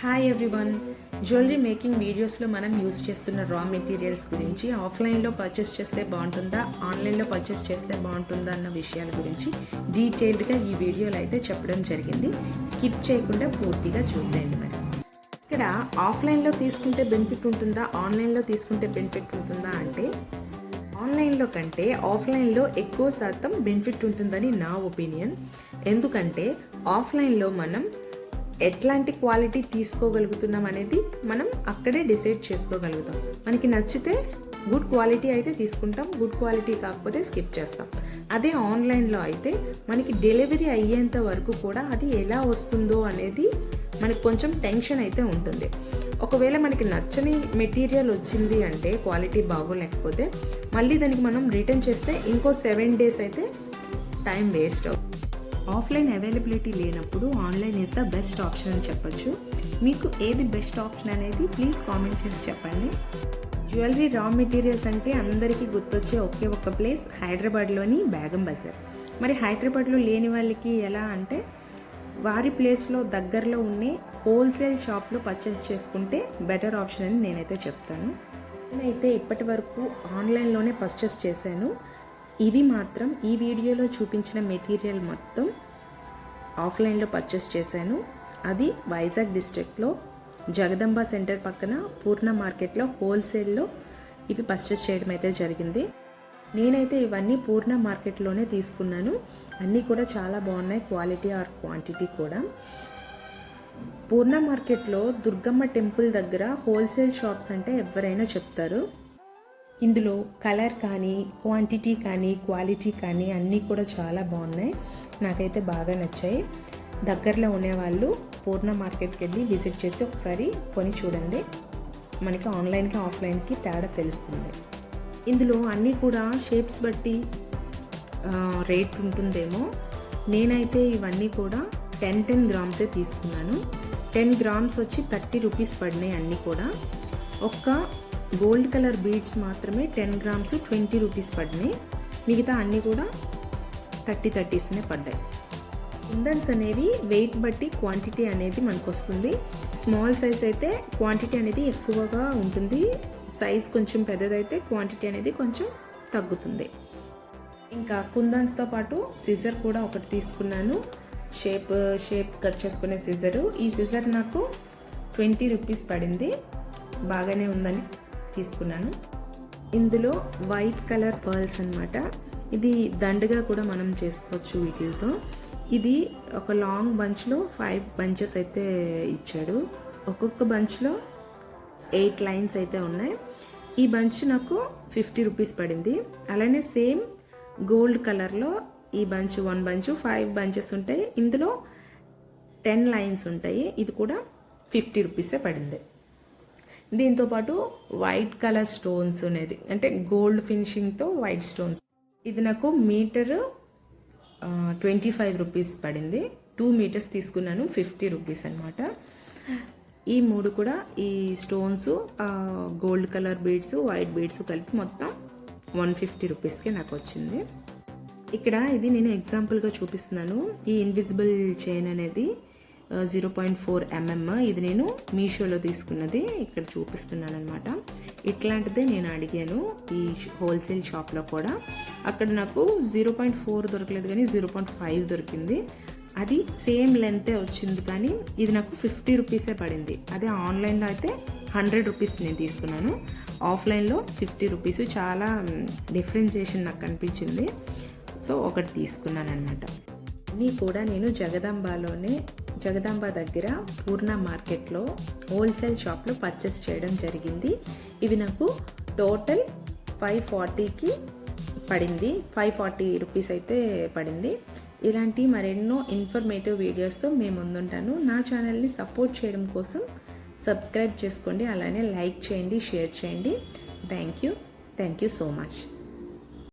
Hi everyone. Jewellery making వీడియోస్లో మనం use చేస్తున్న రా మెటీరియల్స్ గురించి, ఆఫ్లైన్లో పర్చేస్ చేస్తే బాగుంటుందా, ఆన్లైన్లో పర్చేస్ చేస్తే బాగుంటుందా అన్న విషయాల గురించి డీటెయిల్డ్గా ఈ వీడియోలో అయితే చెప్పడం జరిగింది. స్కిప్ చేయకుండా పూర్తిగా చూసేయండి. మరి ఇక్కడ ఆఫ్లైన్లో తీసుకుంటే బెనిఫిట్ ఉంటుందా, ఆన్లైన్లో తీసుకుంటే బెనిఫిట్ ఉంటుందా అంటే ఆన్లైన్లో కంటే ఆఫ్లైన్లో ఎక్కువ శాతం బెనిఫిట్ ఉంటుందని నా ఒపీనియన్. ఎందుకంటే ఆఫ్లైన్లో మనం ఎట్లాంటి క్వాలిటీ తీసుకోగలుగుతున్నాం అనేది మనం అక్కడే డిసైడ్ చేసుకోగలుగుతాం. మనకి నచ్చితే గుడ్ క్వాలిటీ అయితే తీసుకుంటాం, గుడ్ క్వాలిటీ కాకపోతే స్కిప్ చేస్తాం. అదే ఆన్లైన్లో అయితే మనకి డెలివరీ అయ్యేంత వరకు కూడా అది ఎలా వస్తుందో అనేది మనకి కొంచెం టెన్షన్ అయితే ఉంటుంది. ఒకవేళ మనకి నచ్చని మెటీరియల్ వచ్చింది అంటే, క్వాలిటీ బాగోలేకపోతే మళ్ళీ దానికి మనం రిటర్న్ చేస్తే ఇంకో 7 days అయితే టైం వేస్ట్ అవుతుంది. ఆఫ్లైన్ అవైలబిలిటీ లేనప్పుడు online is the best option అని చెప్పొచ్చు. మీకు ఏది బెస్ట్ ఆప్షన్ అనేది ప్లీజ్ కామెంట్ చేసి చెప్పండి. జ్యువెలరీ రా మెటీరియల్స్ అంటే అందరికీ గుర్తొచ్చే ఒకే ఒక ప్లేస్ హైదరాబాద్లోని బేగం బజార్. మరి హైదరాబాద్లో లేని వాళ్ళకి ఎలా అంటే వారి ప్లేస్లో దగ్గరలో ఉండే హోల్సేల్ షాప్లో పర్చేస్ చేసుకుంటే బెటర్ ఆప్షన్ అని నేనైతే చెప్తాను. నేనైతే ఇప్పటి వరకు ఆన్లైన్లోనే పర్చేస్ చేశాను. ఇవి మాత్రం ఈ వీడియోలో చూపించిన మెటీరియల్ మొత్తం ఆఫ్లైన్లో పర్చేస్ చేశాను. అది వైజాగ్ డిస్ట్రిక్ట్లో జగదంబ సెంటర్ పక్కన పూర్ణ మార్కెట్లో హోల్సేల్లో ఇవి పర్చేస్ చేయడం అయితే జరిగింది. నేనైతే ఇవన్నీ పూర్ణ మార్కెట్లోనే తీసుకున్నాను. అన్నీ కూడా చాలా బాగున్నాయి, క్వాలిటీ ఆర్ క్వాంటిటీ కూడా. పూర్ణ మార్కెట్లో దుర్గమ్మ టెంపుల్ దగ్గర హోల్సేల్ షాప్స్ అంటే ఎవరైనా చెప్తారు. ఇందులో కలర్ కానీ, క్వాంటిటీ కానీ, క్వాలిటీ కానీ అన్నీ కూడా చాలా బాగున్నాయి. నాకైతే బాగా నచ్చాయి. దగ్గరలో ఉండేవాళ్ళు పూర్ణ మార్కెట్కి వెళ్ళి విజిట్ చేసి ఒకసారి కొని చూడండి. మనకి ఆన్లైన్కి ఆఫ్లైన్కి తేడా తెలుస్తుంది. ఇందులో అన్నీ కూడా షేప్స్ బట్టి రేట్ ఉంటుందేమో. నేనైతే ఇవన్నీ కూడా 10 grams తీసుకున్నాను. 10 grams వచ్చి 30 rupees పడినాయి. అన్నీ కూడా ఒక్క గోల్డ్ కలర్ బీడ్స్ మాత్రమే 10 grams 20 rupees పడినాయి. మిగతా అన్నీ కూడా 30 పడ్డాయి. కుందన్స్ అనేవి వెయిట్ బట్టి క్వాంటిటీ అనేది మనకు వస్తుంది. స్మాల్ సైజ్ అయితే క్వాంటిటీ అనేది ఎక్కువగా ఉంటుంది, సైజ్ కొంచెం పెద్దదైతే క్వాంటిటీ అనేది కొంచెం తగ్గుతుంది. ఇంకా కుందన్స్తో పాటు సిజర్ కూడా ఒకటి తీసుకున్నాను. షేప్ కట్ చేసుకునే సిజరు. ఈ సిజర్ నాకు 20 rupees పడింది. బాగానే ఉందని తీసుకున్నాను. ఇందులో వైట్ కలర్ పర్ల్స్ అన్నమాట. ఇది దండగా కూడా మనం చేసుకోవచ్చు వీటితో. ఇది ఒక లాంగ్ బంచ్లో 5 bunches అయితే ఇచ్చాడు. ఒక్కొక్క బంచ్లో 8 lines అయితే ఉన్నాయి. ఈ బంచ్ నాకు 50 rupees పడింది. అలానే సేమ్ గోల్డ్ కలర్లో ఈ బంచ్ 1 bunch 5 bunches ఉంటాయి. ఇందులో 10 lines ఉంటాయి. ఇది కూడా 50 rupees పడింది. దీంతోపాటు వైట్ కలర్ స్టోన్స్ అనేది, అంటే గోల్డ్ ఫినిషింగ్తో వైట్ స్టోన్స్, ఇది నాకు మీటర్ 25 rupees పడింది. 2 meters తీసుకున్నాను, 50 rupees అనమాట. ఈ 3 కూడా ఈ stones, gold colour beads, white beads కలిపి మొత్తం 150 rupeesకి నాకు వచ్చింది. ఇక్కడ ఇది నేను ఎగ్జాంపుల్గా చూపిస్తున్నాను. ఈ ఇన్విజిబుల్ చైన్ అనేది 0.4 mm. ఇది నేను మీషోలో తీసుకున్నది, ఇక్కడ చూపిస్తున్నాను అనమాట. ఇట్లాంటిదే నేను అడిగాను ఈ హోల్సేల్ షాప్లో కూడా. అక్కడ నాకు 0.4 దొరకలేదు కానీ 0.5 దొరికింది. అది సేమ్ లెంతే వచ్చింది కానీ ఇది నాకు 50 rupees పడింది. అదే ఆన్లైన్లో అయితే 100 rupees నేను తీసుకున్నాను. ఆఫ్లైన్లో 50 rupees. చాలా డిఫరెన్షియేషన్ నాకు కనిపించింది. సో ఒకటి తీసుకున్నాను అనమాట. ఇవి కూడా నేను జగదాంబ దగ్గర పూర్ణ మార్కెట్లో హోల్సేల్ షాప్లో పర్చేస్ చేయడం జరిగింది. ఇవి నాకు టోటల్ 540కి పడింది. 540 rupees అయితే పడింది. ఇలాంటి మరెన్నో ఇన్ఫర్మేటివ్ వీడియోస్తో మేము ముందుంటాను. నా ఛానల్ని సపోర్ట్ చేయడం కోసం సబ్స్క్రైబ్ చేసుకోండి, అలానే లైక్ చేయండి, షేర్ చేయండి. Thank you so much.